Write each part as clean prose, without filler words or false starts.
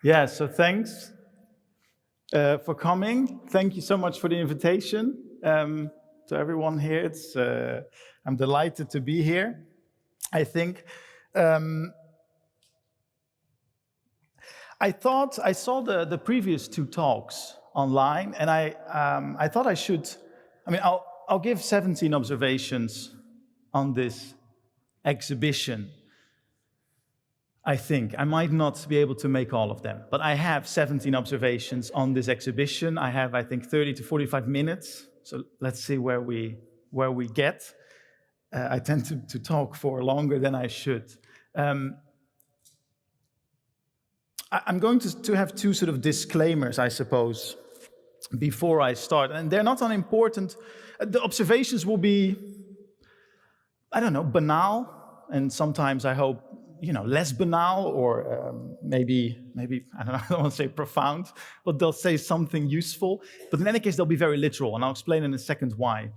Yeah, so thanks for coming. Thank you so much for the invitation to everyone here. I'm delighted to be here. I think I saw the previous two talks online, and I thought I should. I'll give 17 observations on this exhibition. I think I might not be able to make all of them, but I have 17 observations on this exhibition. I have, I think, 30 to 45 minutes. So let's see where we get. I tend to talk for longer than I should. I'm going to have two sort of disclaimers, I suppose, before I start, and they're not unimportant. The observations will be, I don't know, banal, and sometimes I hope, less banal, or maybe I don't want to say profound, but they'll say something useful. But in any case, they'll be very literal, and I'll explain in a second why.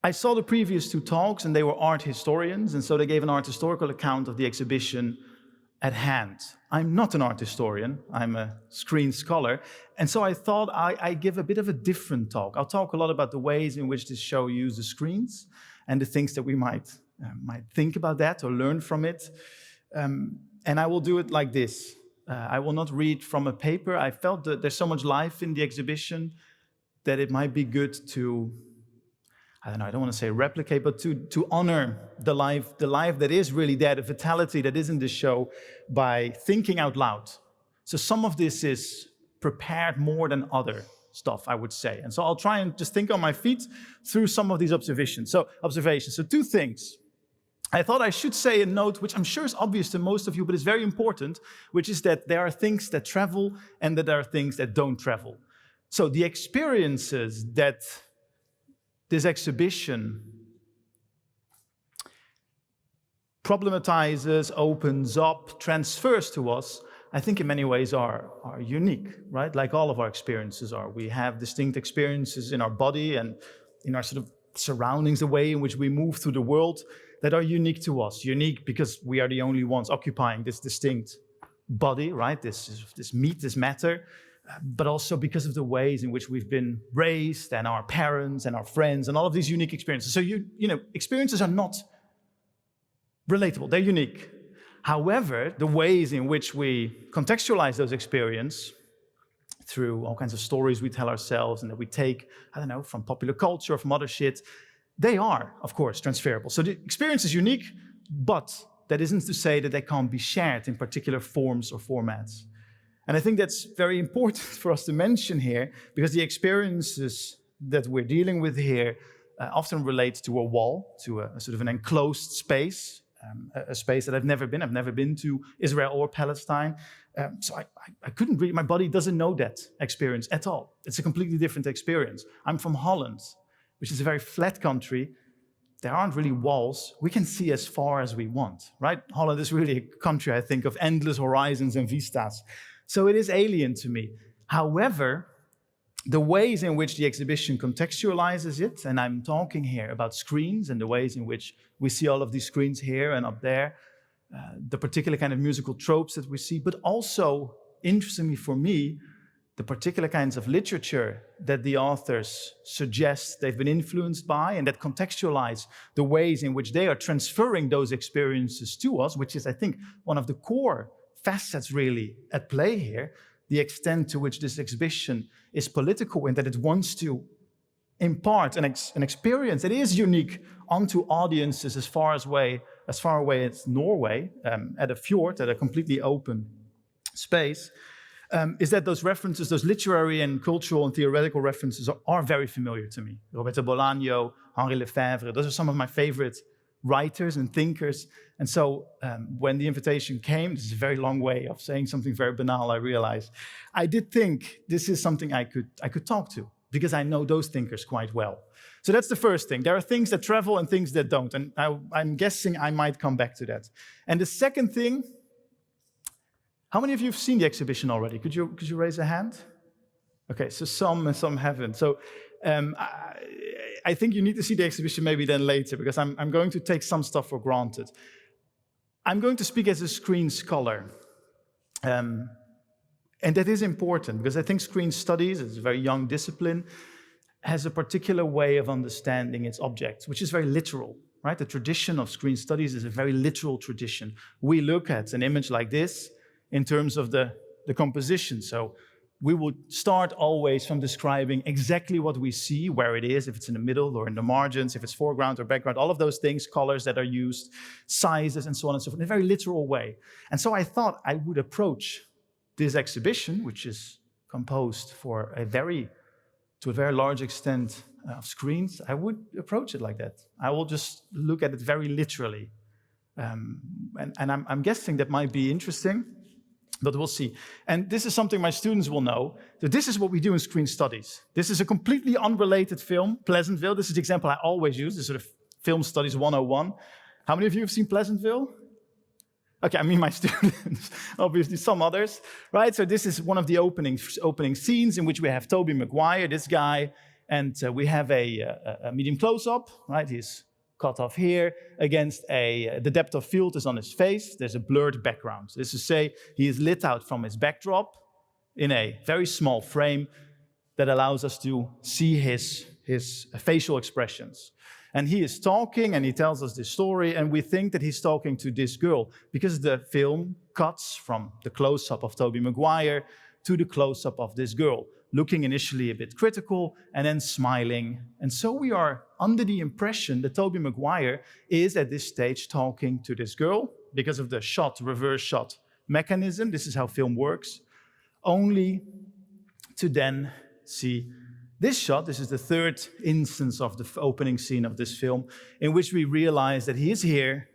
I saw the previous two talks, and they were art historians, and so they gave an art historical account of the exhibition at hand. I'm not an art historian, I'm a screen scholar, and so I thought I give a bit of a different talk. I'll talk a lot about the ways in which this show uses screens, and the things that we might think about that or learn from it. And I will do it like this. I will not read from a paper. I felt that there's so much life in the exhibition that it might be good to, I don't want to say replicate, but to honor the life that is really there, the vitality that is in the show, by thinking out loud. So some of this is prepared more than other stuff, I would say. And so I'll try and just think on my feet through some of these observations. So two things. I thought I should say a note, which I'm sure is obvious to most of you, but it's very important, which is that there are things that travel and that there are things that don't travel. So the experiences that this exhibition problematizes, opens up, transfers to us, I think in many ways are unique, right? Like all of our experiences are. We have distinct experiences in our body and in our sort of surroundings, the way in which we move through the world, that are unique to us. Unique because we are the only ones occupying this distinct body, right? This meat, this matter, but also because of the ways in which we've been raised, and our parents and our friends, and all of these unique experiences. So experiences are not relatable, they're unique. However, the ways in which we contextualize those experiences through all kinds of stories we tell ourselves and that we take, from popular culture or from other shit, they are, of course, transferable. So the experience is unique, but that isn't to say that they can't be shared in particular forms or formats. And I think that's very important for us to mention here, because the experiences that we're dealing with here often relate to a wall, to a sort of an enclosed space, a space that I've never been. I've never been to Israel or Palestine. So I couldn't read. My body doesn't know that experience at all. It's a completely different experience. I'm from Holland, which is a very flat country. There aren't really walls. We can see as far as we want, right? Holland is really a country, I think, of endless horizons and vistas. So it is alien to me. However, the ways in which the exhibition contextualizes it, and I'm talking here about screens and the ways in which we see all of these screens here and up there, the particular kind of musical tropes that we see, but also, interestingly for me, the particular kinds of literature that the authors suggest they've been influenced by and that contextualize the ways in which they are transferring those experiences to us, which is, I think, one of the core facets really at play here, the extent to which this exhibition is political and that it wants to impart an experience that is unique onto audiences as far away as Norway, at a fjord, at a completely open space, is that those references, those literary and cultural and theoretical references are very familiar to me. Roberto Bolaño, Henri Lefebvre, those are some of my favorite writers and thinkers. And so when the invitation came, this is a very long way of saying something very banal, I realized. I did think this is something I could talk to, because I know those thinkers quite well. So that's the first thing. There are things that travel and things that don't. And I'm guessing I might come back to that. And the second thing, how many of you have seen the exhibition already? Could you raise a hand? Okay, so some haven't. So I think you need to see the exhibition maybe then later, because I'm going to take some stuff for granted. I'm going to speak as a screen scholar. And that is important because I think screen studies, it's a very young discipline, has a particular way of understanding its objects, which is very literal, right? The tradition of screen studies is a very literal tradition. We look at an image like this in terms of the composition. So we would start always from describing exactly what we see, where it is, if it's in the middle or in the margins, if it's foreground or background, all of those things, colors that are used, sizes, and so on and so forth, in a very literal way. And so I thought I would approach this exhibition, which is composed to a very large extent of screens, I would approach it like that. I will just look at it very literally. And I'm guessing that might be interesting, but we'll see. And this is something my students will know. So this is what we do in screen studies. This is a completely unrelated film, Pleasantville. This is the example I always use, this sort of film studies 101. How many of you have seen Pleasantville? Okay, I mean my students, obviously some others, right? So this is one of the opening scenes in which we have Tobey Maguire, this guy, and we have a medium close-up, right? He's cut off here against the depth of field is on his face. There's a blurred background. This is to say he is lit out from his backdrop in a very small frame that allows us to see his facial expressions. And he is talking, and he tells us this story, and we think that he's talking to this girl because the film cuts from the close-up of Tobey Maguire to the close-up of this girl, looking initially a bit critical and then smiling. And so we are under the impression that Tobey Maguire is at this stage talking to this girl because of the reverse shot mechanism. This is how film works, only to then see this shot. This is the third instance of the opening scene of this film, in which we realize that he is here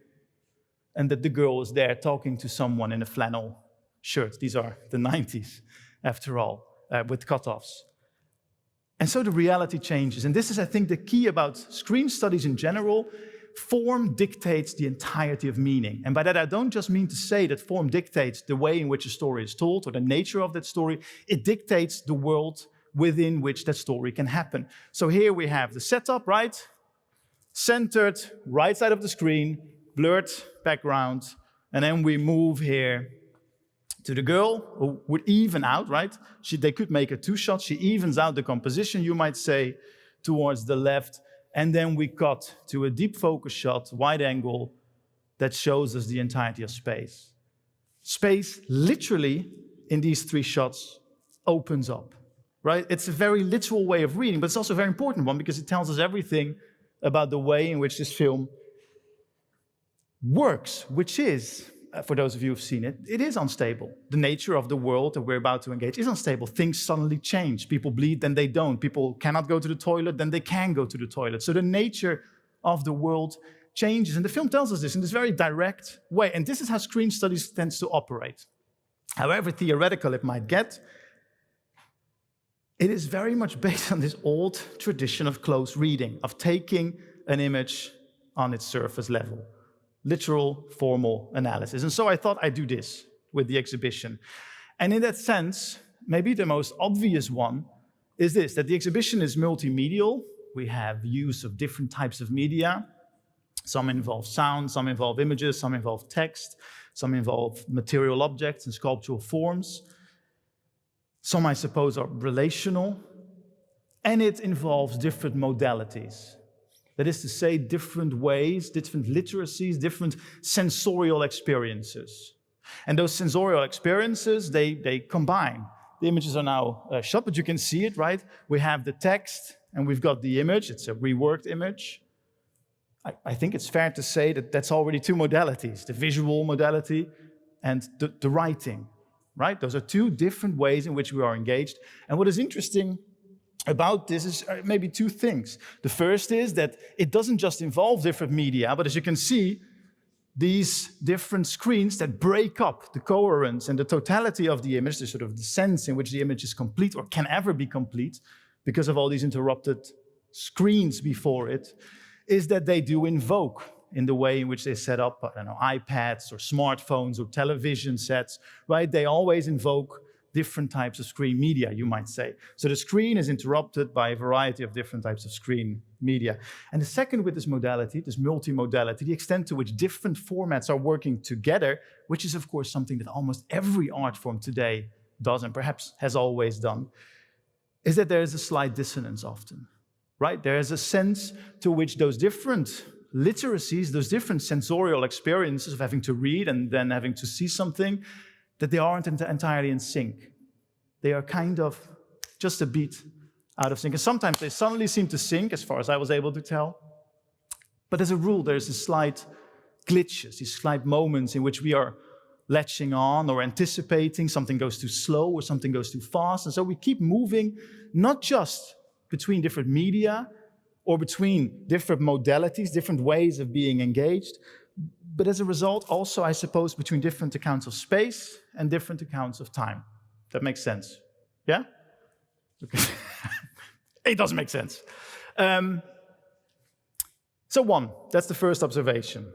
and that the girl is there talking to someone in a flannel shirt. These are the 90s, after all, with cutoffs. And so the reality changes. And this is, I think, the key about screen studies in general. Form dictates the entirety of meaning. And by that, I don't just mean to say that form dictates the way in which a story is told or the nature of that story. It dictates the world within which that story can happen. So here we have the setup, right? Centered, right side of the screen, blurred background, and then we move here to the girl who would even out, right? They could make a two-shot. She evens out the composition, you might say, towards the left, and then we cut to a deep focus shot, wide angle, that shows us the entirety of space. Space, literally, in these three shots, opens up. Right? It's a very literal way of reading, but it's also a very important one because it tells us everything about the way in which this film works, which is, for those of you who've seen it, it is unstable. The nature of the world that we're about to engage is unstable. Things suddenly change. People bleed, then they don't. People cannot go to the toilet, then they can go to the toilet. So the nature of the world changes, and the film tells us this in this very direct way, and this is how screen studies tends to operate. However theoretical it might get, it is very much based on this old tradition of close reading, of taking an image on its surface level, literal, formal analysis. And so I thought I'd do this with the exhibition. And in that sense, maybe the most obvious one is this, that the exhibition is multimedial. We have use of different types of media. Some involve sound, some involve images, some involve text, some involve material objects and sculptural forms. Some, I suppose, are relational, and it involves different modalities. That is to say, different ways, different literacies, different sensorial experiences. And those sensorial experiences, they combine. The images are now shot, but you can see it, right? We have the text, and we've got the image. It's a reworked image. I think it's fair to say that that's already two modalities, the visual modality and the writing. Right? Those are two different ways in which we are engaged. And what is interesting about this is maybe two things. The first is that it doesn't just involve different media, but as you can see, these different screens that break up the coherence and the totality of the image, the sort of the sense in which the image is complete or can ever be complete because of all these interrupted screens before it, is that they do invoke in the way in which they set up, iPads or smartphones or television sets, right? They always invoke different types of screen media, you might say. So the screen is interrupted by a variety of different types of screen media. And the second with this modality, this multimodality, the extent to which different formats are working together, which is of course something that almost every art form today does and perhaps has always done, is that there is a slight dissonance often, right? There is a sense to which those different literacies, those different sensorial experiences of having to read and then having to see something, that they aren't entirely in sync. They are kind of just a beat out of sync. And sometimes they suddenly seem to sync, as far as I was able to tell. But as a rule, there's these slight glitches, these slight moments in which we are latching on or anticipating something goes too slow or something goes too fast. And so we keep moving, not just between different media or between different modalities, different ways of being engaged, but as a result, also, I suppose, between different accounts of space and different accounts of time. That makes sense? Yeah? Okay. It doesn't make sense. So one, that's the first observation.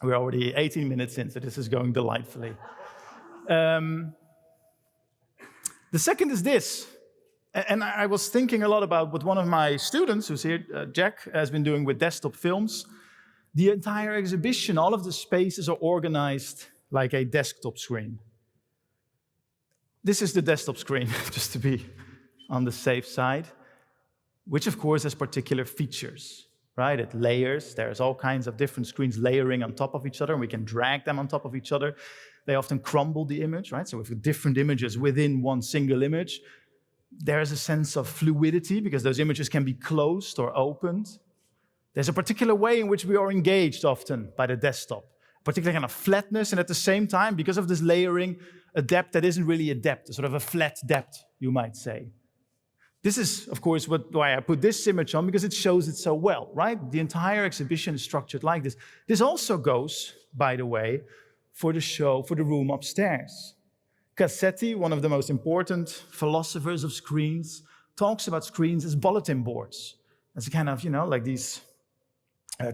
We're already 18 minutes in, so this is going delightfully. The second is this. And I was thinking a lot about what one of my students, who's here, Jack, has been doing with desktop films. The entire exhibition, all of the spaces are organized like a desktop screen. This is the desktop screen, just to be on the safe side, which of course has particular features, right? It layers. There's all kinds of different screens layering on top of each other, and we can drag them on top of each other. They often crumble the image, right? So with different images within one single image, there is a sense of fluidity because those images can be closed or opened. There's a particular way in which we are engaged often by the desktop, a particular kind of flatness, and at the same time, because of this layering, a depth that isn't really a depth, a sort of a flat depth, you might say. This is, of course, why I put this image on, because it shows it so well, right? The entire exhibition is structured like this. This also goes, by the way, for the show, for the room upstairs. Cassetti, one of the most important philosophers of screens, talks about screens as bulletin boards. As a kind of, like these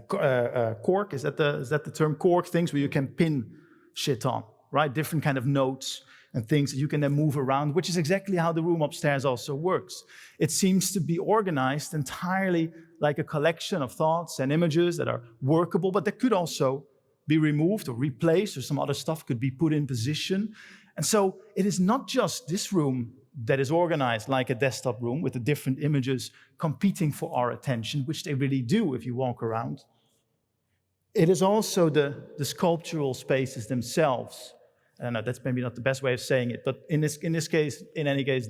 cork, is that the term? Cork things where you can pin shit on, right? Different kind of notes and things that you can then move around, which is exactly how the room upstairs also works. It seems to be organized entirely like a collection of thoughts and images that are workable, but that could also be removed or replaced, or some other stuff could be put in position. And so it is not just this room that is organized like a desktop room with the different images competing for our attention, which they really do if you walk around. It is also the sculptural spaces themselves. I don't know, that's maybe not the best way of saying it, but in this case, in any case,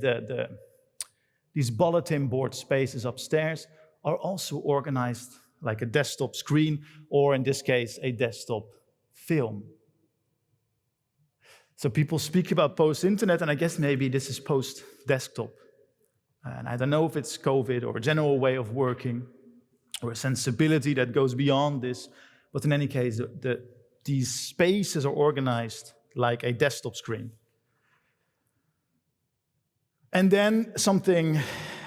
these bulletin board spaces upstairs are also organized like a desktop screen, or in this case, a desktop film. So people speak about post-internet, and I guess maybe this is post-desktop. And I don't know if it's COVID or a general way of working or a sensibility that goes beyond this, but in any case, these spaces are organized like a desktop screen. And then something,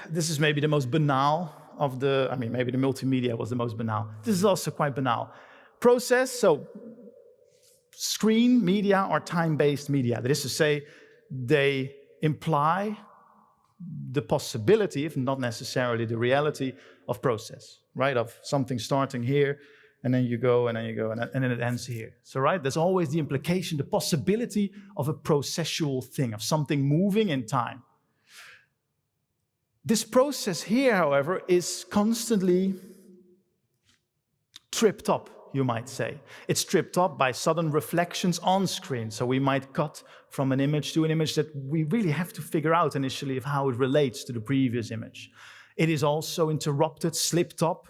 this is maybe the most banal of maybe the multimedia was the most banal. This is also quite banal. Process, so screen media are time-based media. That is to say, they imply the possibility, if not necessarily the reality, of process, right? Of something starting here, and then you go, and then you go, and then it ends here. So, right, there's always the implication, the possibility of a processual thing, of something moving in time. This process here, however, is constantly tripped up, you might say. It's tripped up by sudden reflections on screen. So we might cut from an image to an image that we really have to figure out initially of how it relates to the previous image. It is also interrupted, slipped up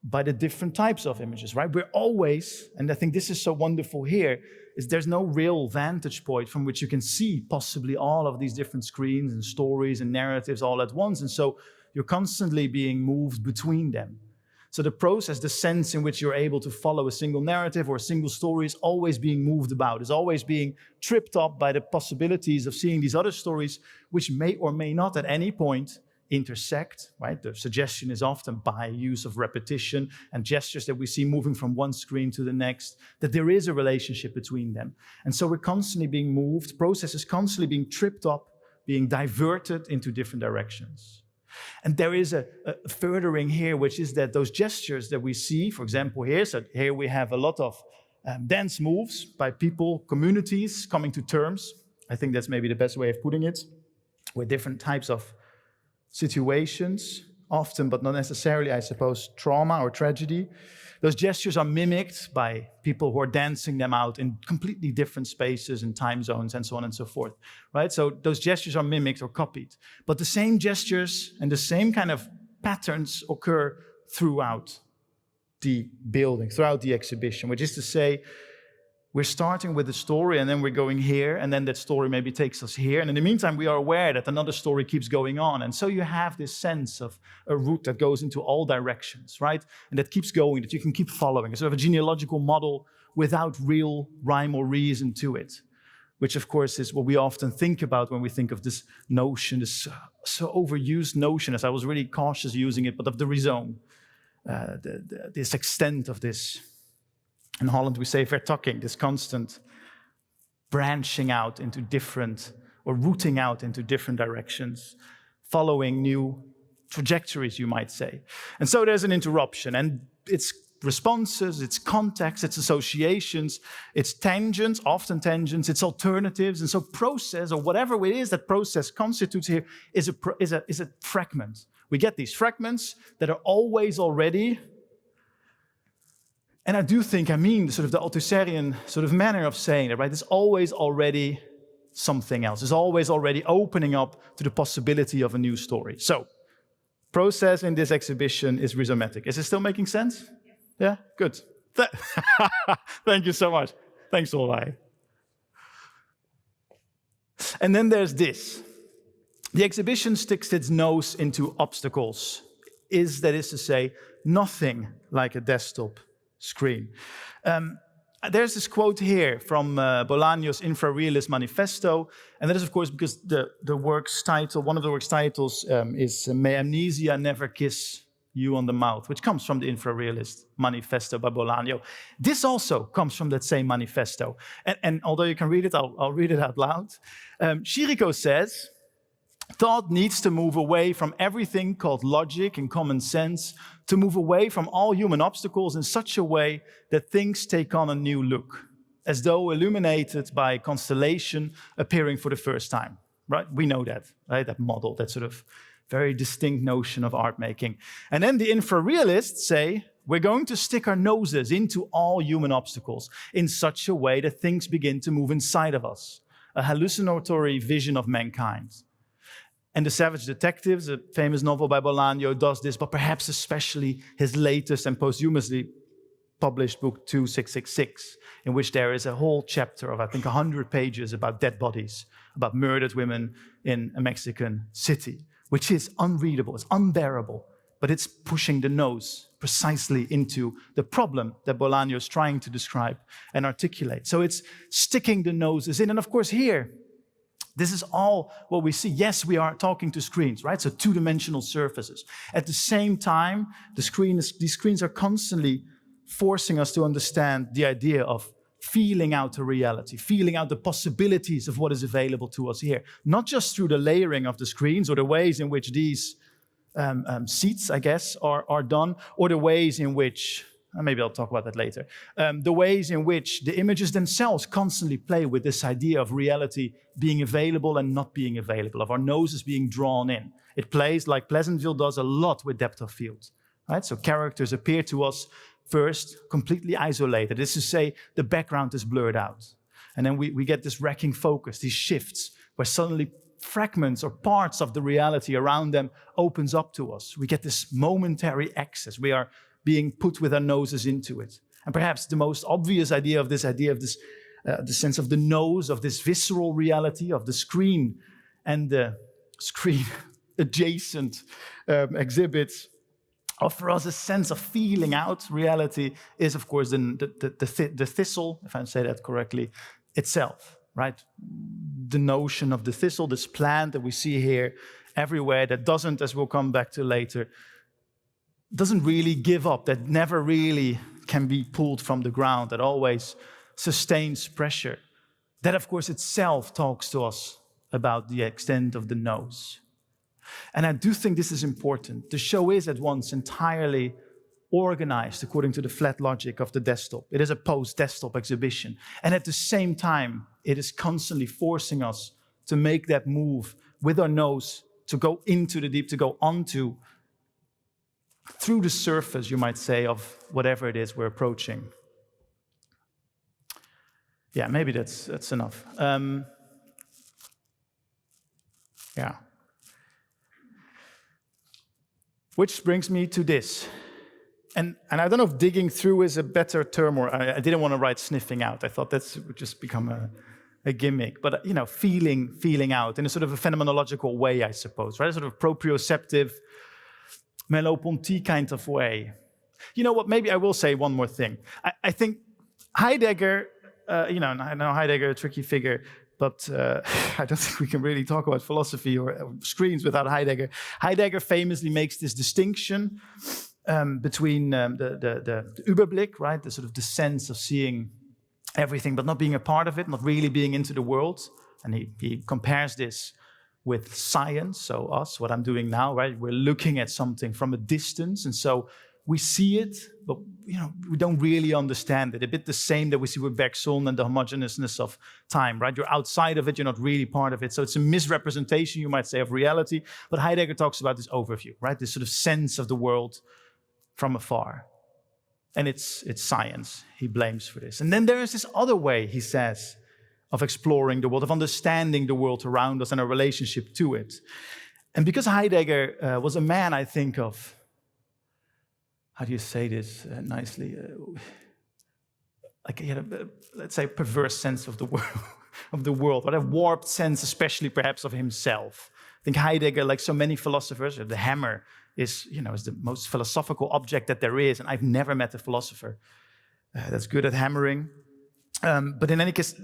by the different types of images, right? We're always, and I think this is so wonderful here, is there's no real vantage point from which you can see possibly all of these different screens and stories and narratives all at once. And so you're constantly being moved between them. So the process, the sense in which you're able to follow a single narrative or a single story is always being moved about, is always being tripped up by the possibilities of seeing these other stories, which may or may not at any point intersect, right? The suggestion is often by use of repetition and gestures that we see moving from one screen to the next, that there is a relationship between them. And so we're constantly being moved, processes constantly being tripped up, being diverted into different directions. And there is a furthering here, which is that those gestures that we see, for example, here, so here we have a lot of dance moves by people, communities coming to terms. I think that's maybe the best way of putting it, with different types of situations, often but not necessarily, I suppose, trauma or tragedy. Those gestures are mimicked by people who are dancing them out in completely different spaces and time zones and so on and so forth, right? So those gestures are mimicked or copied. But the same gestures and the same kind of patterns occur throughout the building, throughout the exhibition, which is to say, we're starting with a story and then we're going here, and then that story maybe takes us here. And in the meantime, we are aware that another story keeps going on. And so you have this sense of a route that goes into all directions, right? And that keeps going, that you can keep following. Sort of a genealogical model without real rhyme or reason to it, which of course is what we often think about when we think of this notion, this so overused notion, as I was really cautious using it, but of the rhizome, this extent of this. In Holland, we say vertakking, this constant branching out into different, or rooting out into different directions, following new trajectories, you might say. And so there's an interruption, and its responses, its context, its associations, its tangents, often tangents, its alternatives. And so process, or whatever it is that process constitutes here, is a fragment. We get these fragments that are always already. And I do think, sort of the Althusserian sort of manner of saying it, right? There's always already something else. It's always already opening up to the possibility of a new story. So, process in this exhibition is rhizomatic. Is it still making sense? Yeah? Good. Thank you so much. Thanks, Ruanne. And then there's this. The exhibition sticks its nose into obstacles. That is to say, nothing like a desktop screen. There's this quote here from Bolaño's Infrarealist Manifesto, and that is, of course, because the work's title, one of the work's titles, is "May Amnesia Never Kiss You on the Mouth," which comes from the Infrarealist Manifesto by Bolaño. This also comes from that same manifesto, and although you can read it, I'll read it out loud. Chirico says, "Thought needs to move away from everything called logic and common sense, to move away from all human obstacles in such a way that things take on a new look, as though illuminated by a constellation appearing for the first time." Right? We know that, right? That model, that sort of very distinct notion of art making. And then the infrarealists say, we're going to stick our noses into all human obstacles in such a way that things begin to move inside of us, a hallucinatory vision of mankind. And The Savage Detectives, a famous novel by Bolaño, does this, but perhaps especially his latest and posthumously published book, 2666, in which there is a whole chapter of, I think, 100 pages about dead bodies, about murdered women in a Mexican city, which is unreadable, it's unbearable, but it's pushing the nose precisely into the problem that Bolaño is trying to describe and articulate. So it's sticking the noses in. And of course here, this is all what we see. Yes, we are talking to screens, right? So two-dimensional surfaces. At the same time, these screens are constantly forcing us to understand the idea of feeling out the reality, feeling out the possibilities of what is available to us here. Not just through the layering of the screens or the ways in which these seats, I guess, are done, or the ways in which, maybe I'll talk about that later, the ways in which the images themselves constantly play with this idea of reality being available and not being available, of our noses being drawn in. It plays, like Pleasantville does, a lot with depth of field. Right? So characters appear to us first completely isolated. This is to say, the background is blurred out. And then we get this racking focus, these shifts, where suddenly fragments or parts of the reality around them opens up to us. We get this momentary access. We are being put with our noses into it. And perhaps the most obvious idea of this, the sense of the nose, of this visceral reality, of the screen and the screen adjacent exhibits, offer us a sense of feeling out reality, is of course the thistle, if I say that correctly, itself, right? The notion of the thistle, this plant that we see here, everywhere, that doesn't, as we'll come back to later, doesn't really give up, that never really can be pulled from the ground, that always sustains pressure. That, of course, itself talks to us about the extent of the nose. And I do think this is important. The show is at once entirely organized according to the flat logic of the desktop. It is a post-desktop exhibition. And at the same time, it is constantly forcing us to make that move with our nose, to go into the deep, to go onto, through the surface, you might say, of whatever it is we're approaching. Yeah, maybe that's enough. Yeah. Which brings me to this. And I don't know if digging through is a better term, or I didn't want to write sniffing out. I thought that would just become a gimmick. But, feeling out in a sort of a phenomenological way, I suppose, right? A sort of proprioceptive, Merleau-Ponty kind of way. You know what, maybe I will say one more thing. I think Heidegger, I know Heidegger, a tricky figure, but I don't think we can really talk about philosophy or screens without Heidegger. Heidegger famously makes this distinction between the Überblick, right, the sort of the sense of seeing everything but not being a part of it, not really being into the world. And he compares this with science, so us, what I'm doing now, right? We're looking at something from a distance, and so we see it, but we don't really understand it. A bit the same that we see with Bergson and the homogeneousness of time, right? You're outside of it, you're not really part of it. So it's a misrepresentation, you might say, of reality. But Heidegger talks about this overview, right? This sort of sense of the world from afar. And it's science he blames for this. And then there is this other way, he says, of exploring the world, of understanding the world around us and our relationship to it. And because Heidegger was a man, I think, of, how do you say this nicely? Like he had a, let's say, perverse sense of the world, but a warped sense, especially perhaps of himself. I think Heidegger, like so many philosophers, the hammer is the most philosophical object that there is, and I've never met a philosopher that's good at hammering. But in any case,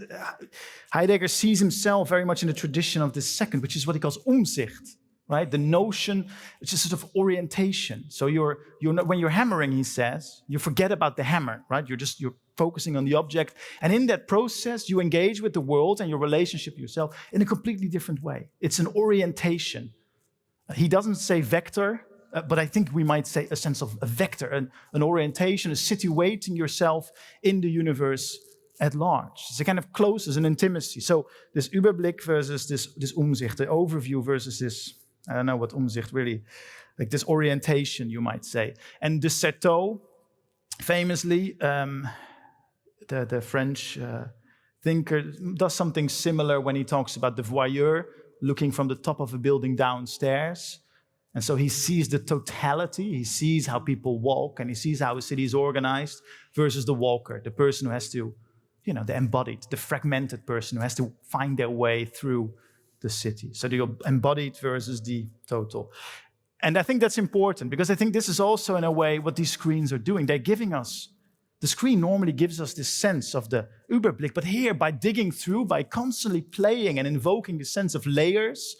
Heidegger sees himself very much in the tradition of this second, which is what he calls Umsicht, right? The notion, which is sort of orientation. So when you're hammering, he says, you forget about the hammer, right? You're focusing on the object. And in that process, you engage with the world and your relationship to yourself in a completely different way. It's an orientation. He doesn't say vector, but I think we might say a sense of a vector, an orientation, a situating yourself in the universe at large. It's a kind of closeness, an intimacy. So this Überblick versus this Umsicht, the overview versus this, I don't know what Umsicht really, like this orientation, you might say. And de Certeau, famously, the French thinker, does something similar when he talks about the voyeur looking from the top of a building downstairs. And so he sees the totality, he sees how people walk, and he sees how a city is organized versus the walker, the person who has to, the embodied, the fragmented person who has to find their way through the city. So the embodied versus the total. And I think that's important because I think this is also in a way what these screens are doing. They're giving us, the screen normally gives us this sense of the Überblick, but here by digging through, by constantly playing and invoking the sense of layers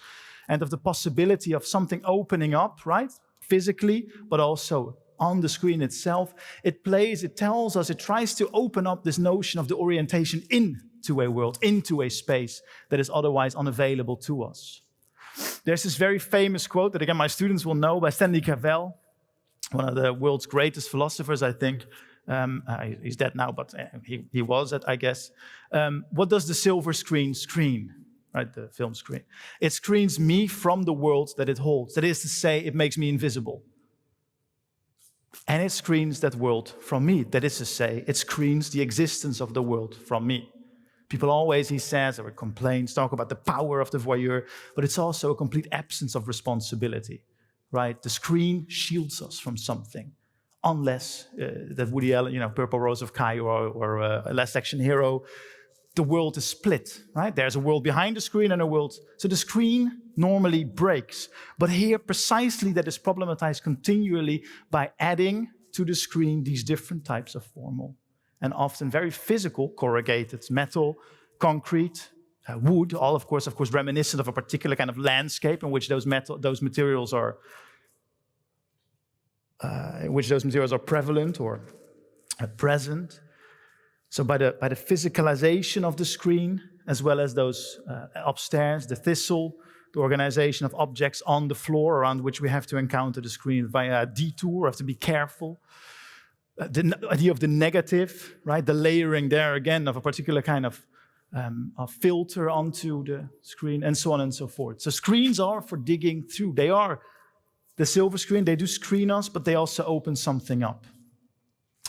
and of the possibility of something opening up, right? Physically, but also on the screen itself. It plays, it tells us, it tries to open up this notion of the orientation into a world, into a space that is otherwise unavailable to us. There's this very famous quote that, again, my students will know by Stanley Cavell, one of the world's greatest philosophers, I think. He's dead now, but he was, I guess. What does the silver screen screen? Right, the film screen. It screens me from the world that it holds. That is to say, it makes me invisible. And it screens that world from me. That is to say, it screens the existence of the world from me. People always, he says, or complains, talk about the power of the voyeur, but it's also a complete absence of responsibility, right? The screen shields us from something, unless that Woody Allen, Purple Rose of Cairo or Last Action Hero, the world is split, right? There's a world behind the screen and a world. So the screen normally breaks. But here, precisely that is problematized continually by adding to the screen these different types of formal and often very physical, corrugated metal, concrete, wood, all of course reminiscent of a particular kind of landscape in which those materials are prevalent or present. So by the physicalization of the screen, as well as those upstairs, the thistle, the organization of objects on the floor around which we have to encounter the screen via a detour, have to be careful. The idea of the negative, right? The layering there again of a particular kind of filter onto the screen, and so on and so forth. So screens are for digging through. They are the silver screen. They do screen us, but they also open something up.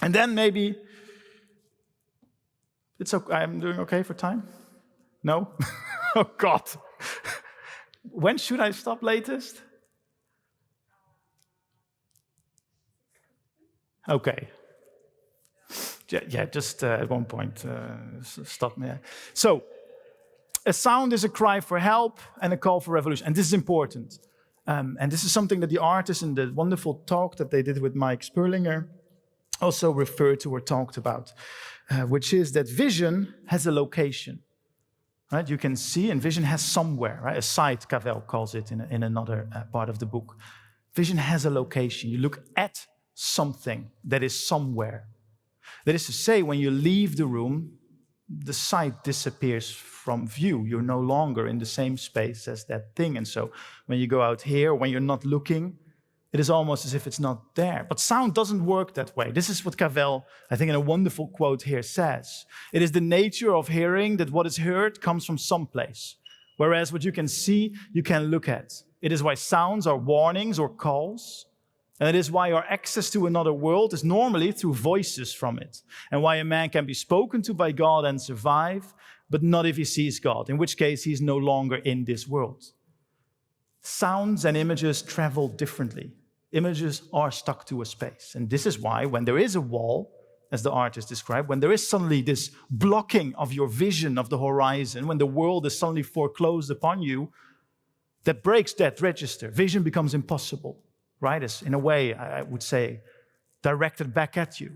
And then maybe it's okay. I'm doing okay for time? No? Oh God. When should I stop latest? Okay. Yeah, just at one point, stop me. So, a sound is a cry for help and a call for revolution. And this is important. And this is something that the artists in the wonderful talk that they did with Mike Sperlinger also referred to or talked about, which is that vision has a location. Right? You can see, and vision has somewhere, right? A site, Cavell calls it in another part of the book. Vision has a location. You look at something that is somewhere. That is to say, when you leave the room, the sight disappears from view. You're no longer in the same space as that thing. And so when you go out here, when you're not looking, it is almost as if it's not there. But sound doesn't work that way. This is what Cavell, I think in a wonderful quote here, says. It is the nature of hearing that what is heard comes from someplace, whereas what you can see, you can look at. It is why sounds are warnings or calls, and it is why our access to another world is normally through voices from it, and why a man can be spoken to by God and survive, but not if he sees God, in which case he's no longer in this world. Sounds and images travel differently. Images are stuck to a space. And this is why when there is a wall, as the artist described, when there is suddenly this blocking of your vision of the horizon, when the world is suddenly foreclosed upon you, that breaks that register. Vision becomes impossible, right? It's, in a way, I would say, directed back at you.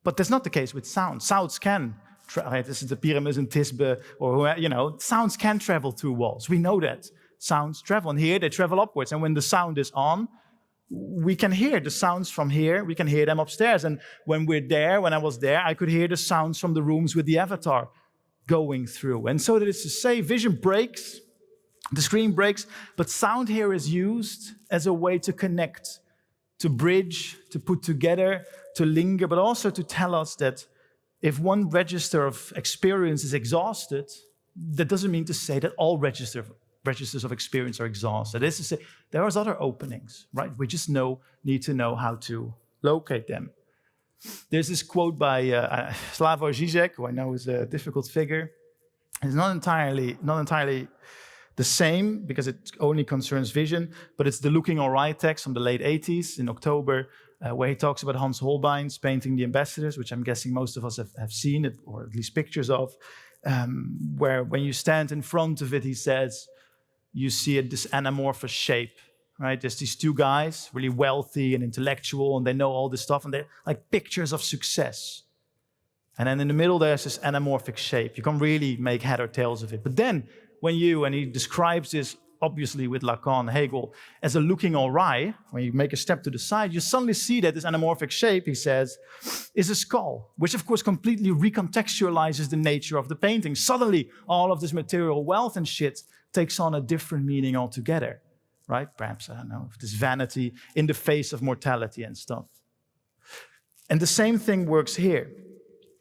But that's not the case with sound. Sounds can, right? This is the pyramids in Tisbe, or, sounds can travel through walls. We know that. Sounds travel. And here they travel upwards. And when the sound is on, we can hear the sounds from here. We can hear them upstairs. And when I was there, I could hear the sounds from the rooms with the avatar going through. And so that is to say, vision breaks, the screen breaks, but sound here is used as a way to connect, to bridge, to put together, to linger, but also to tell us that if one register of experience is exhausted, that doesn't mean to say that all registers of experience are exhausted. That is to say, there are other openings, right? We just need to know how to locate them. There's this quote by Slavoj Žižek, who I know is a difficult figure. It's not entirely the same, because it only concerns vision, but it's the Looking All Right text from the late 80s in October, where he talks about Hans Holbein's painting The Ambassadors, which I'm guessing most of us have seen it, or at least pictures of, where when you stand in front of it, he says, you see this anamorphous shape, right? There's these two guys, really wealthy and intellectual, and they know all this stuff, and they're like pictures of success. And then in the middle, there's this anamorphic shape. You can't really make head or tails of it. But then, and he describes this, obviously with Lacan, Hegel, as a looking all right, when you make a step to the side, you suddenly see that this anamorphic shape, he says, is a skull, which of course completely recontextualizes the nature of the painting. Suddenly, all of this material wealth and shit takes on a different meaning altogether, right? Perhaps, I don't know, this vanity in the face of mortality and stuff. And the same thing works here.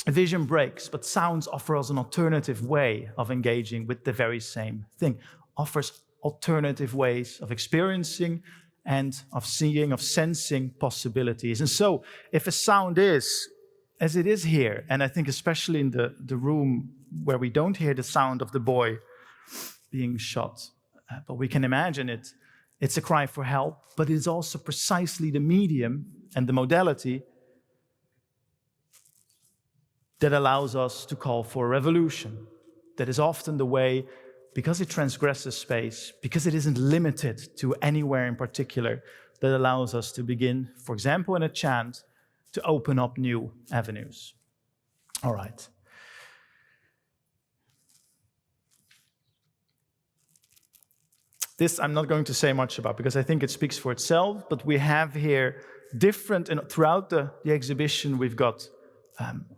Vision breaks, but sounds offer us an alternative way of engaging with the very same thing, offers alternative ways of experiencing and of seeing, of sensing possibilities. And so, if a sound is, as it is here, and I think especially in the room where we don't hear the sound of the boy being shot, but we can imagine it's a cry for help, but it is also precisely the medium and the modality that allows us to call for a revolution. That is often the way, because it transgresses space, because it isn't limited to anywhere in particular, that allows us to begin, for example, in a chant, to open up new avenues. All right. This I'm not going to say much about because I think it speaks for itself, but we have here different, and throughout the exhibition we've got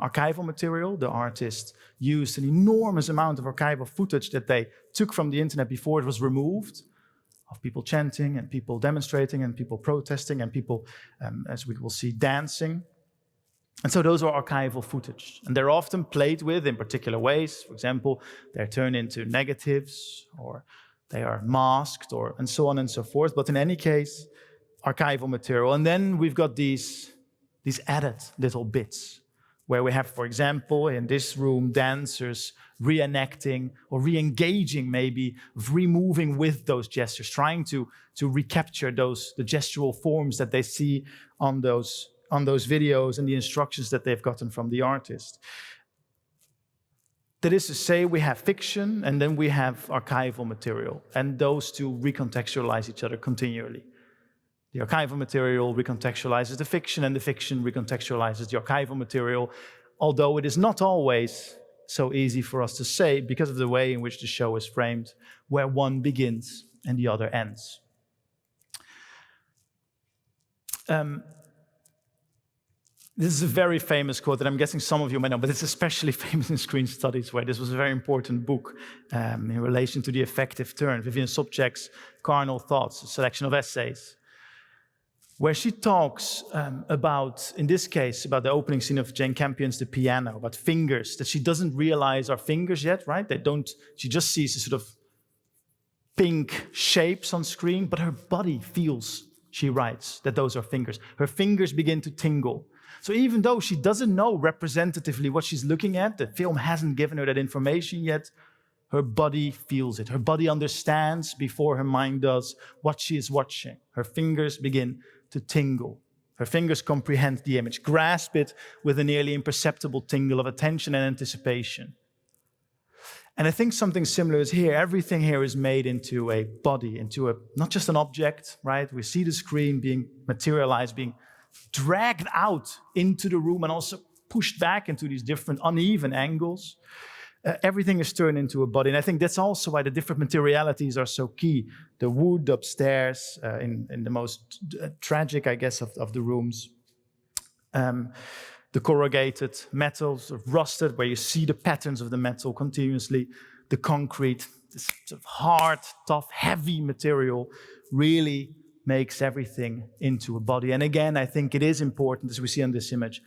archival material. The artist used an enormous amount of archival footage that they took from the internet before it was removed, of people chanting and people demonstrating and people protesting and people, as we will see, dancing. And so those are archival footage. And they're often played with in particular ways. For example, they're turned into negatives, or they are masked, or and so on and so forth. But in any case, archival material. And then we've got these added little bits, where we have, for example, in this room, dancers reenacting or re-engaging, maybe removing with those gestures, trying to recapture the gestural forms that they see on those videos and the instructions that they've gotten from the artist. That is to say, we have fiction and then we have archival material, and those two recontextualize each other continually. The archival material recontextualizes the fiction, and the fiction recontextualizes the archival material, although it is not always so easy for us to say because of the way in which the show is framed, where one begins and the other ends. This is a very famous quote that I'm guessing some of you may know, but it's especially famous in screen studies, where this was a very important book in relation to the affective turn, Vivian Sobchak's Carnal Thoughts, a selection of essays, where she talks about, in this case, about the opening scene of Jane Campion's The Piano, about fingers, that she doesn't realize are fingers yet, right? She just sees the sort of pink shapes on screen, but her body feels, she writes, that those are fingers. Her fingers begin to tingle. So even though she doesn't know representatively what she's looking at, the film hasn't given her that information yet, her body feels it. Her body understands before her mind does what she is watching. Her fingers begin to tingle. Her fingers comprehend the image, grasp it with a nearly imperceptible tingle of attention and anticipation. And I think something similar is here. Everything here is made into a body, into not just an object, right? We see the screen being materialized, being dragged out into the room and also pushed back into these different uneven angles. Everything is turned into a body. And I think that's also why the different materialities are so key. The wood upstairs, in the most tragic, I guess, of the rooms. The corrugated metals, rusted, where you see the patterns of the metal continuously. The concrete, this sort of hard, tough, heavy material really makes everything into a body. And again, I think it is important, as we see on this image,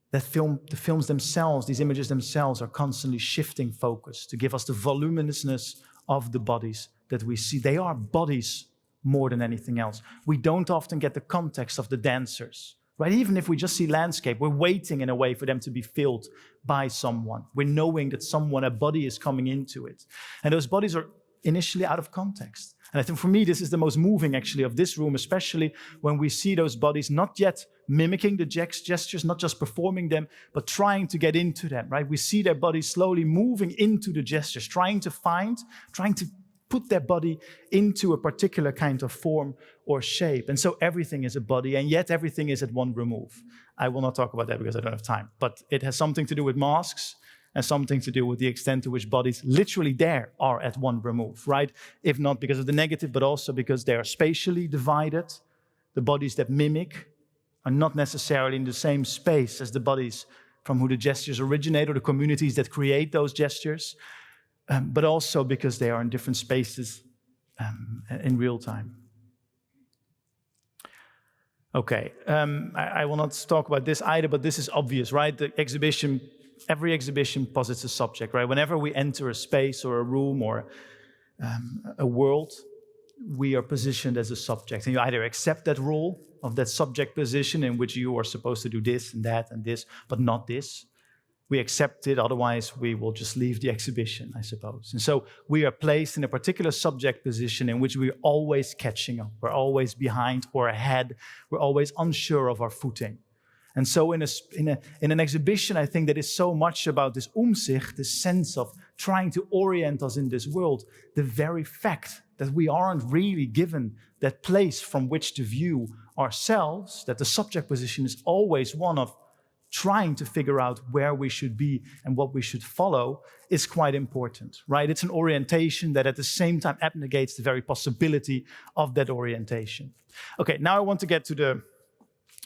that the films themselves, these images themselves, are constantly shifting focus to give us the voluminousness of the bodies that we see. They are bodies more than anything else. We don't often get the context of the dancers, right? Even if we just see landscape, we're waiting in a way for them to be filled by someone. We're knowing that a body is coming into it. And those bodies are initially out of context. And I think for me, this is the most moving, actually, of this room, especially when we see those bodies not yet mimicking the gestures, not just performing them, but trying to get into them, right? We see their bodies slowly moving into the gestures, trying to put their body into a particular kind of form or shape. And so everything is a body, and yet everything is at one remove. I will not talk about that because I don't have time, but it has something to do with masks, and something to do with the extent to which bodies literally there are at one remove, right? If not because of the negative, but also because they are spatially divided. The bodies that mimic are not necessarily in the same space as the bodies from who the gestures originate or the communities that create those gestures, but also because they are in different spaces in real time. Okay, I will not talk about this either, but this is obvious, right? Every exhibition posits a subject, right? Whenever we enter a space or a room or a world, we are positioned as a subject. And you either accept that role of that subject position in which you are supposed to do this and that and this, but not this. We accept it, otherwise we will just leave the exhibition, I suppose. And so we are placed in a particular subject position in which we're always catching up. We're always behind or ahead. We're always unsure of our footing. And so in an exhibition, I think that is so much about this Umsicht, this sense of trying to orient us in this world, the very fact that we aren't really given that place from which to view ourselves, that the subject position is always one of trying to figure out where we should be and what we should follow is quite important, right? It's an orientation that at the same time abnegates the very possibility of that orientation. Okay, now I want to get to the,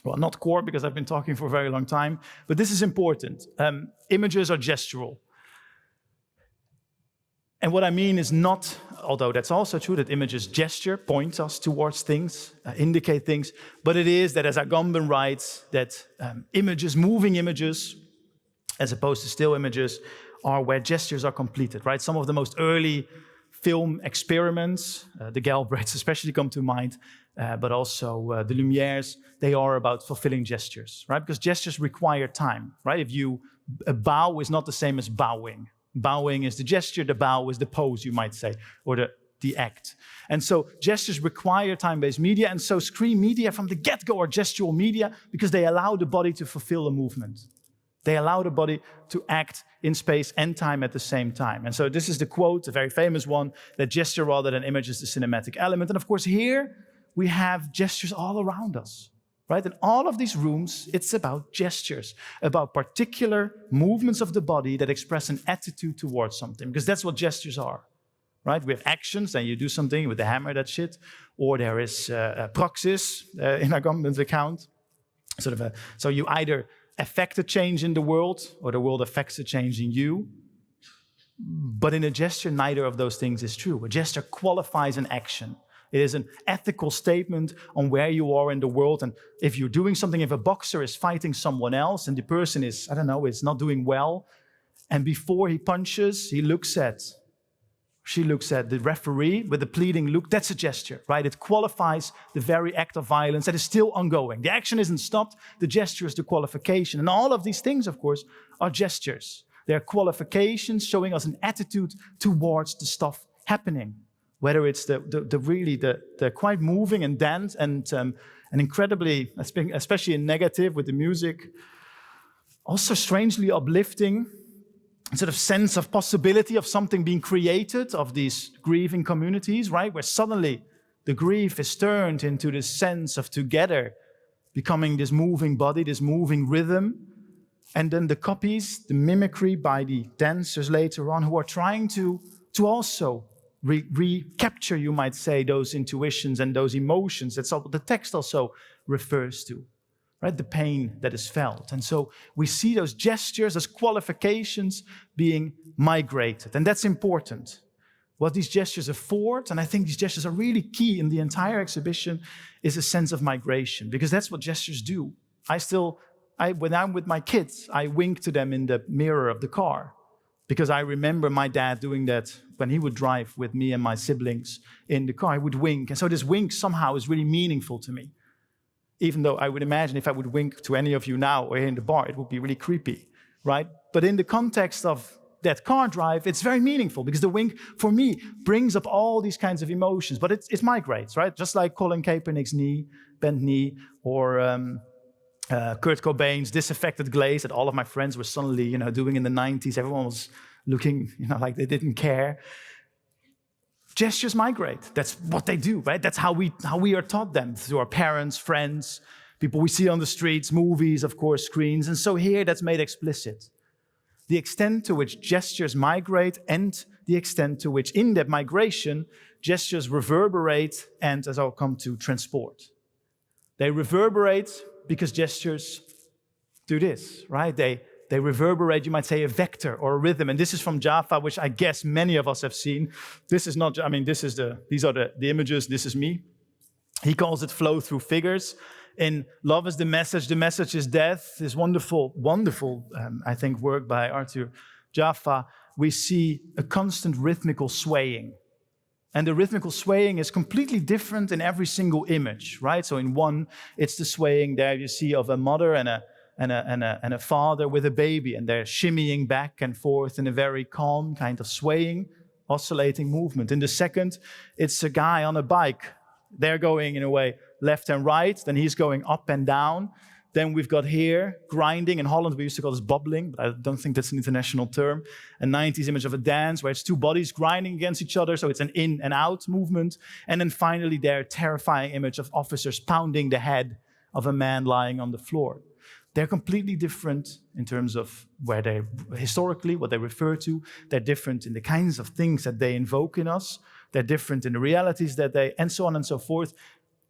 well, not core, because I've been talking for a very long time, but this is important. Images are gestural. And what I mean is not, although that's also true, that images gesture, point us towards things, indicate things, but it is that, as Agamben writes, that images, moving images, as opposed to still images, are where gestures are completed, right? Some of the most early film experiments, the Galbraiths especially come to mind, but also the Lumieres, they are about fulfilling gestures, right? Because gestures require time, right? A bow is not the same as bowing. Bowing is the gesture, the bow is the pose, you might say, or the act. And so gestures require time-based media, and so screen media from the get-go are gestural media because they allow the body to fulfill a movement. They allow the body to act in space and time at the same time. And so this is the quote, a very famous one, that gesture rather than image is the cinematic element. And of course here we have gestures all around us. Right? In all of these rooms, it's about gestures, about particular movements of the body that express an attitude towards something, because that's what gestures are. Right? We have actions, and you do something with the hammer, that shit, or there is praxis in Agamben's account. So you either affect a change in the world, or the world affects a change in you. But in a gesture, neither of those things is true. A gesture qualifies an action. It is an ethical statement on where you are in the world. And if you're doing something, if a boxer is fighting someone else and the person is, is not doing well, and before he punches, she looks at the referee with a pleading look, that's a gesture, right? It qualifies the very act of violence that is still ongoing. The action isn't stopped, the gesture is the qualification. And all of these things, of course, are gestures. They're qualifications showing us an attitude towards the stuff happening. Whether it's the quite moving and dance and incredibly, especially in negative with the music, also strangely uplifting sort of sense of possibility of something being created, of these grieving communities, right? Where suddenly the grief is turned into this sense of together, becoming this moving body, this moving rhythm. And then the copies, the mimicry by the dancers later on, who are trying to also recapture, you might say, those intuitions and those emotions. That's what the text also refers to, right? The pain that is felt. And so we see those gestures as qualifications being migrated. And that's important. What these gestures afford, and I think these gestures are really key in the entire exhibition, is a sense of migration, because that's what gestures do. When I'm with my kids, I wink to them in the mirror of the car, because I remember my dad doing that when he would drive with me and my siblings in the car. He would wink. And so this wink somehow is really meaningful to me. Even though I would imagine if I would wink to any of you now or here in the bar, it would be really creepy, right? But in the context of that car drive, it's very meaningful, because the wink, for me, brings up all these kinds of emotions. But it migrates, right? Just like Colin Kaepernick's bent knee, or Kurt Cobain's disaffected glaze that all of my friends were suddenly, doing in the 90s. Everyone was looking, like they didn't care. Gestures migrate. That's what they do, right? That's how we are taught them, through our parents, friends, people we see on the streets, movies, of course, screens. And so here that's made explicit. The extent to which gestures migrate, and the extent to which in that migration, gestures reverberate and, as I'll come to, transport. They reverberate because gestures do this, right? They reverberate, you might say, a vector or a rhythm. And this is from Jaffa, which I guess many of us have seen. This is not, these are the images, this is me. He calls it flow through figures. In Love is the Message is Death, this wonderful, I think, work by Arthur Jaffa, we see a constant rhythmical swaying. And the rhythmical swaying is completely different in every single image, right? So in one, it's the swaying there you see of a mother and a father with a baby, and they're shimmying back and forth in a very calm kind of swaying, oscillating movement. In the second, it's a guy on a bike. They're going, in a way, left and right, then he's going up and down. Then we've got here, grinding. In Holland, we used to call this bobbling, but I don't think that's an international term. A 90s image of a dance where it's two bodies grinding against each other, so it's an in and out movement. And then finally, there, a terrifying image of officers pounding the head of a man lying on the floor. They're completely different in terms of where they historically, what they refer to. They're different in the kinds of things that they invoke in us. They're different in the realities that they, and so on and so forth.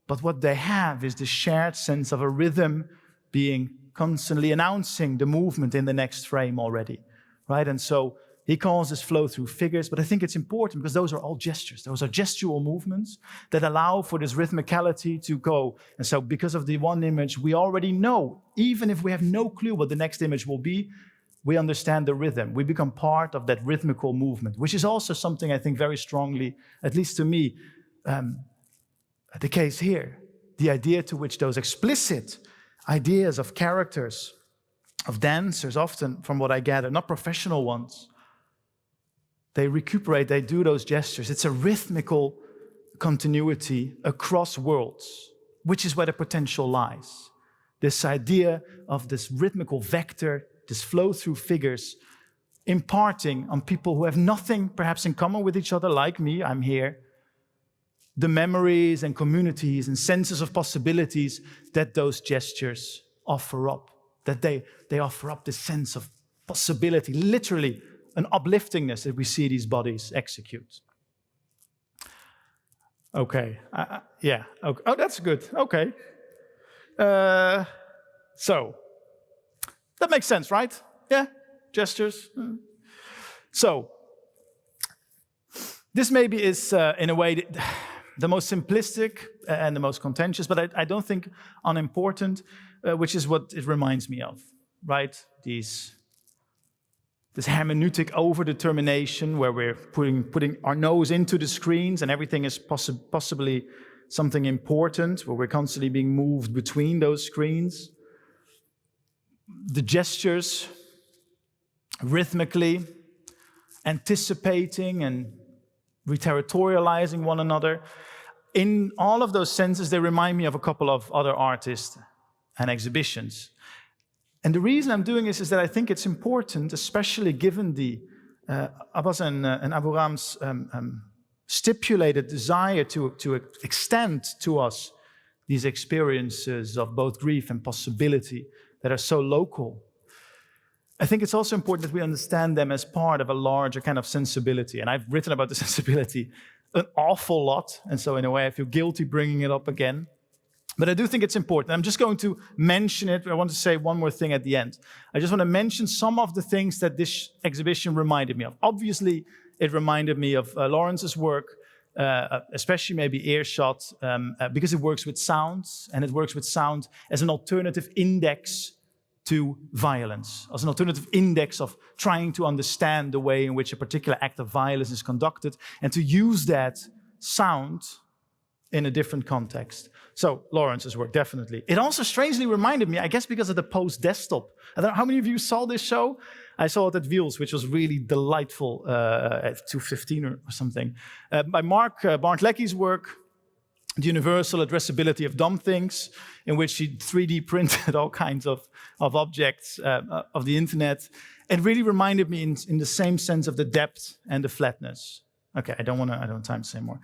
But what they have is the shared sense of a rhythm being constantly announcing the movement in the next frame already, right? And so he calls this flow through figures, but I think it's important because those are all gestures. Those are gestural movements that allow for this rhythmicality to go. And so because of the one image, we already know, even if we have no clue what the next image will be, we understand the rhythm. We become part of that rhythmical movement, which is also something I think very strongly, at least to me, the case here. The idea to which those explicit ideas of characters, of dancers, often, from what I gather, not professional ones, they recuperate, they do those gestures. It's a rhythmical continuity across worlds, which is where the potential lies. This idea of this rhythmical vector, this flow through figures, imparting on people who have nothing perhaps in common with each other, like me, I'm here, the memories and communities and senses of possibilities that those gestures offer up, that they offer up this sense of possibility, literally an upliftingness that we see these bodies execute. Okay, yeah, okay. Oh, that's good, okay. So, that makes sense, right? Yeah, gestures. So, this maybe is, in a way, the most simplistic and the most contentious, but I don't think unimportant, which is what it reminds me of, right? This hermeneutic overdetermination where we're putting our nose into the screens and everything is possibly something important, where we're constantly being moved between those screens. The gestures, rhythmically, anticipating and reterritorializing one another. In all of those senses, they remind me of a couple of other artists and exhibitions. And the reason I'm doing this is that I think it's important, especially given the Abbas and Abou-Rahme's stipulated desire to extend to us these experiences of both grief and possibility that are so local. I think it's also important that we understand them as part of a larger kind of sensibility. And I've written about the sensibility an awful lot, and so in a way I feel guilty bringing it up again. But I do think it's important. I'm just going to mention it. I want to say one more thing at the end. I just want to mention some of the things that this exhibition reminded me of. Obviously, it reminded me of Lawrence's work, especially maybe Earshot, because it works with sounds, and it works with sound as an alternative index to violence, as an alternative index of trying to understand the way in which a particular act of violence is conducted, and to use that sound in a different context. So, Lawrence's work, definitely. It also strangely reminded me, I guess because of the post-desktop. I don't know how many of you saw this show? I saw it at Wiels, which was really delightful at 2:15 or something. By Mark Bartlecki's work, The Universal Addressability of Dumb Things, in which he 3D printed all kinds of objects of the internet. It really reminded me in the same sense of the depth and the flatness. Okay, I don't have time to say more.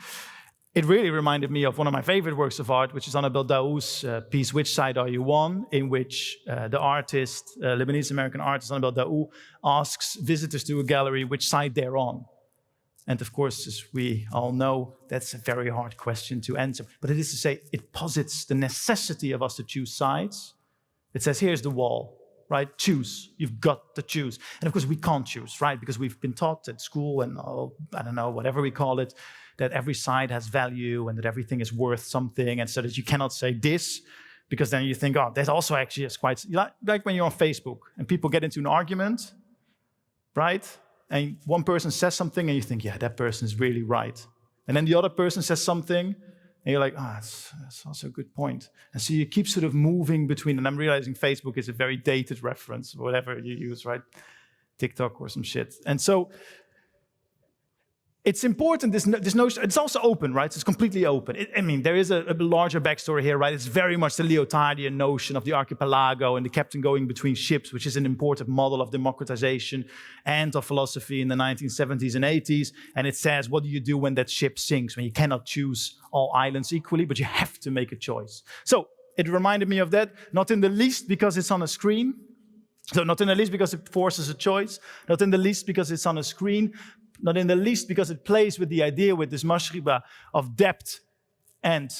It really reminded me of one of my favorite works of art, which is Annabelle Daoud's piece, Which Side Are You On?, in which the artist, Lebanese-American artist Annabelle Daoud, asks visitors to a gallery which side they're on. And of course, as we all know, that's a very hard question to answer. But it is to say, it posits the necessity of us to choose sides. It says, here's the wall, right? Choose. You've got to choose. And of course, we can't choose, right? Because we've been taught at school and, I don't know, whatever we call it, that every side has value and that everything is worth something, and so that you cannot say this, because then you think, oh, that also actually is quite... Like when you're on Facebook and people get into an argument, right? And one person says something and you think, yeah, that person is really right. And then the other person says something and you're like, that's also a good point. And so you keep sort of moving between, and I'm realizing Facebook is a very dated reference, whatever you use, right? TikTok or some shit. And so it's important, this notion, it's also open, right? It's completely open. There is a larger backstory here, right? It's very much the Lyothardian notion of the archipelago and the captain going between ships, which is an important model of democratization and of philosophy in the 1970s and 80s. And it says, what do you do when that ship sinks, when you cannot choose all islands equally, but you have to make a choice? So it reminded me of that, not in the least because it's on a screen. So not in the least because it forces a choice, not in the least because it's on a screen, not in the least because it plays with the idea, with this mashriba of depth and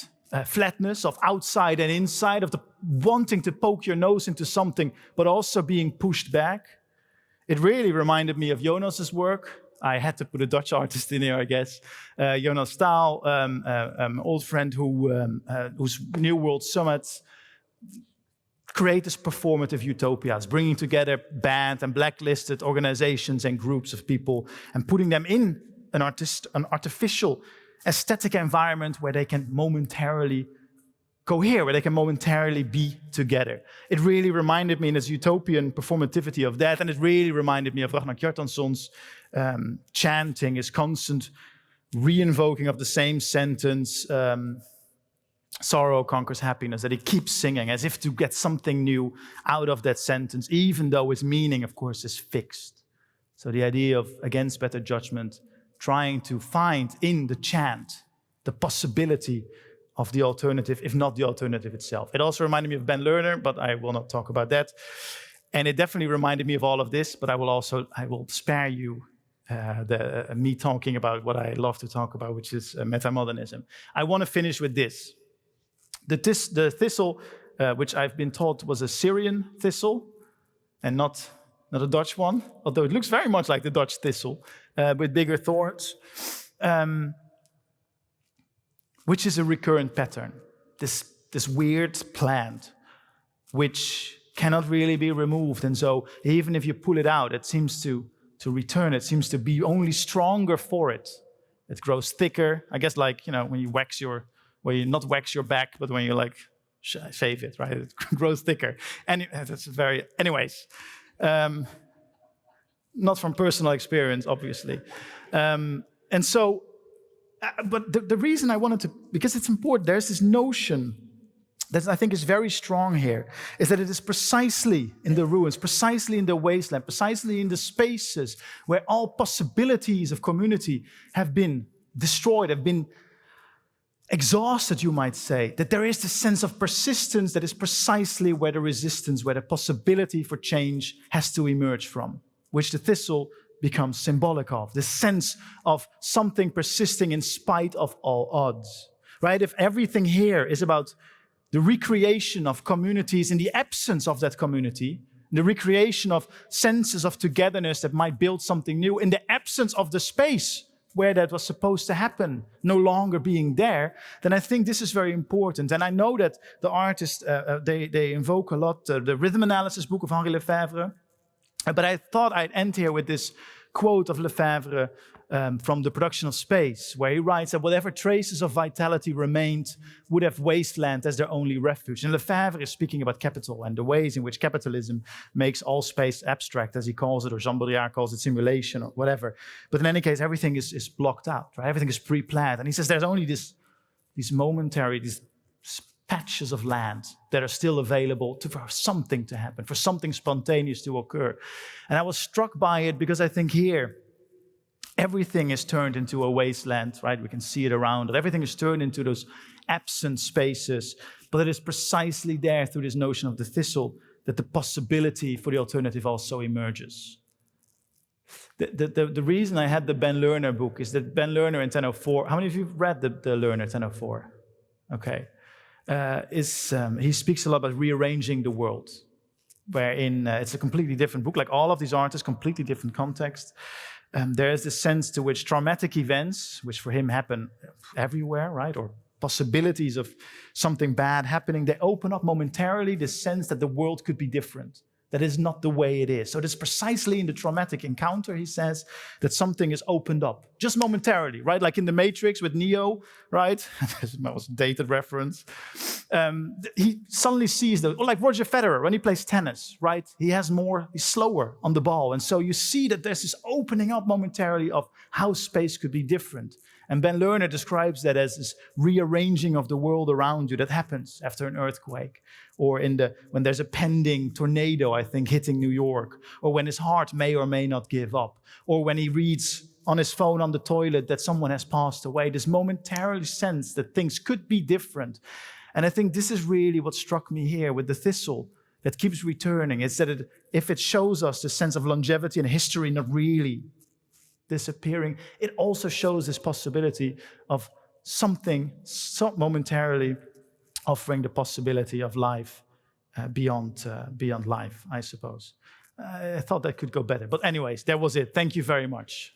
flatness, of outside and inside, of the wanting to poke your nose into something, but also being pushed back. It really reminded me of Jonas's work. I had to put a Dutch artist in here, I guess. Jonas Staal, old friend whose New World Summit create this performative utopias, bringing together banned and blacklisted organizations and groups of people and putting them in an artificial aesthetic environment where they can momentarily cohere, where they can momentarily be together. It really reminded me in its utopian performativity of that, and it really reminded me of Ragnar Kjartansson's chanting, his constant re-invoking of the same sentence, sorrow conquers happiness, that he keeps singing as if to get something new out of that sentence, even though its meaning, of course, is fixed. So the idea of against better judgment, trying to find in the chant the possibility of the alternative, if not the alternative itself. It also reminded me of Ben Lerner, but I will not talk about that. And it definitely reminded me of all of this, but I will spare you me talking about what I love to talk about, which is metamodernism. I want to finish with this. The thistle, which I've been taught was a Syrian thistle, and not a Dutch one, although it looks very much like the Dutch thistle, with bigger thorns, which is a recurrent pattern. This weird plant, which cannot really be removed, and so even if you pull it out, it seems to return. It seems to be only stronger for it. It grows thicker. I guess like, when you not wax your back, but when you like shave it, right? It grows thicker. And that's anyways, not from personal experience, obviously. And so, but the reason I wanted to, because it's important, there's this notion that I think is very strong here, is that it is precisely in the ruins, precisely in the wasteland, precisely in the spaces where all possibilities of community have been destroyed, have been exhausted, you might say, that there is this sense of persistence that is precisely where the resistance, where the possibility for change has to emerge from, which the thistle becomes symbolic of, the sense of something persisting in spite of all odds, right? If everything here is about the recreation of communities in the absence of that community, the recreation of senses of togetherness that might build something new in the absence of the space where that was supposed to happen, no longer being there, then I think this is very important. And I know that the artists, they invoke a lot the rhythm analysis book of Henri Lefebvre, but I thought I'd end here with this quote of Lefebvre from The Production of Space, where he writes that whatever traces of vitality remained would have wasteland as their only refuge. And Lefebvre is speaking about capital and the ways in which capitalism makes all space abstract, as he calls it, or Jean Baudrillard calls it simulation or whatever. But in any case, everything is blocked out, right? Everything is pre-planned. And he says there's only these momentary, these patches of land that are still available for something to happen, for something spontaneous to occur. And I was struck by it because I think here, everything is turned into a wasteland, right? We can see it around. Everything is turned into those absent spaces. But it is precisely there through this notion of the thistle that the possibility for the alternative also emerges. The reason I had the Ben Lerner book is that Ben Lerner in 1004, how many of you have read the Lerner 1004? Okay. He speaks a lot about rearranging the world, wherein it's a completely different book, like all of these artists, completely different context. There is this sense to which traumatic events, which for him happen everywhere, right, or possibilities of something bad happening, they open up momentarily this sense that the world could be different. That is not the way it is. So it is precisely in the traumatic encounter, he says, that something is opened up, just momentarily, right? Like in The Matrix with Neo, right? That was a dated reference. He suddenly sees or like Roger Federer when he plays tennis, right? He's slower on the ball. And so you see that there's this opening up momentarily of how space could be different. And Ben Lerner describes that as this rearranging of the world around you that happens after an earthquake, or when there's a pending tornado, I think, hitting New York, or when his heart may or may not give up, or when he reads on his phone on the toilet that someone has passed away, this momentary sense that things could be different. And I think this is really what struck me here with the thistle that keeps returning. It's that if it shows us the sense of longevity and history not really disappearing, it also shows this possibility of something momentarily offering the possibility of life beyond life, I suppose. I thought that could go better. But anyways, that was it. Thank you very much.